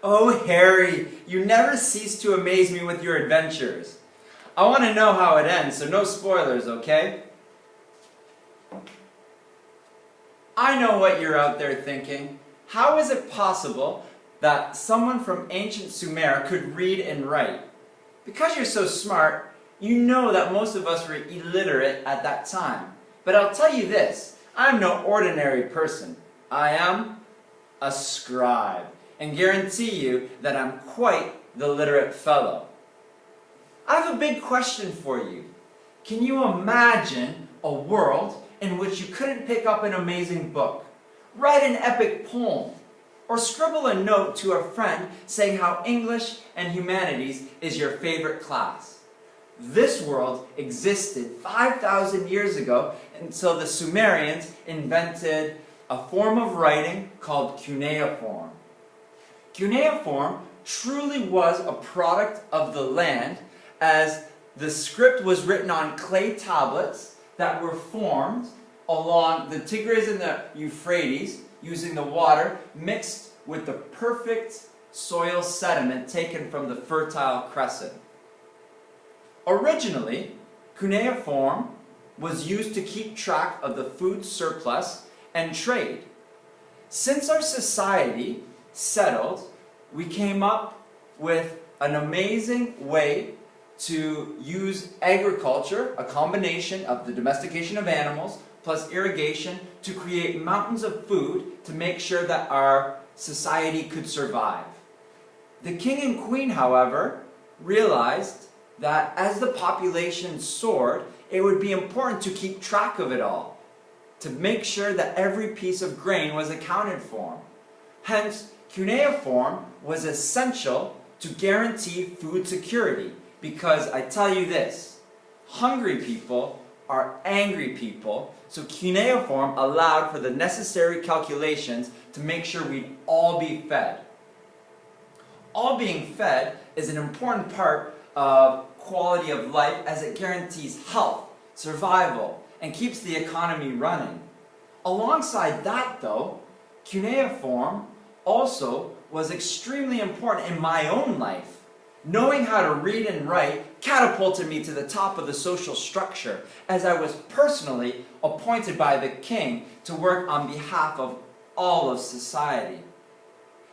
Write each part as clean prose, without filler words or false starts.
Oh, Harry, you never cease to amaze me with your adventures. I want to know how it ends, so no spoilers, okay? I know what you're out there thinking. How is it possible that someone from ancient Sumer could read and write? Because you're so smart, you know that most of us were illiterate at that time. But I'll tell you this, I'm no ordinary person. I am a scribe, and guarantee you that I'm quite the literate fellow. I have a big question for you. Can you imagine a world in which you couldn't pick up an amazing book, write an epic poem, or scribble a note to a friend saying how English and humanities is your favorite class? This world existed 5,000 years ago until the Sumerians invented a form of writing called cuneiform. Cuneiform truly was a product of the land, as the script was written on clay tablets that were formed along the Tigris and the Euphrates using the water mixed with the perfect soil sediment taken from the Fertile Crescent. Originally, cuneiform was used to keep track of the food surplus and trade. Since our society settled, we came up with an amazing way to use agriculture, a combination of the domestication of animals plus irrigation, to create mountains of food to make sure that our society could survive. The king and queen, however, realized that as the population soared, it would be important to keep track of it all, to make sure that every piece of grain was accounted for. Hence, cuneiform was essential to guarantee food security, because I tell you this, hungry people are angry people, so cuneiform allowed for the necessary calculations to make sure we'd all be fed. All being fed is an important part of quality of life, as it guarantees health, survival, and keeps the economy running. Alongside that though, cuneiform also was extremely important in my own life. Knowing how to read and write catapulted me to the top of the social structure, as I was personally appointed by the king to work on behalf of all of society.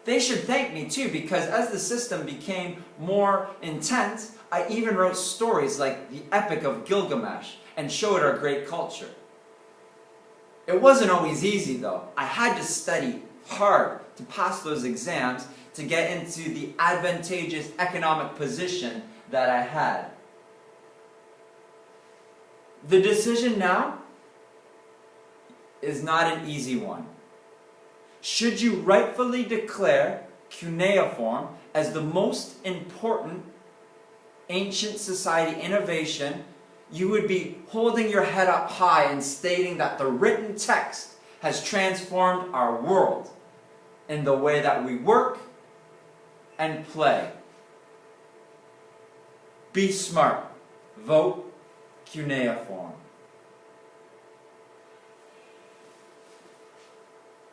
They should thank me too, because as the system became more intense, I even wrote stories like the Epic of Gilgamesh and showed our great culture. It wasn't always easy though. I had to study hard to pass those exams to get into the advantageous economic position that I had. The decision now is not an easy one. Should you rightfully declare cuneiform as the most important ancient society innovation, you would be holding your head up high and stating that the written text has transformed our world in the way that we work and play. Be smart. Vote cuneiform.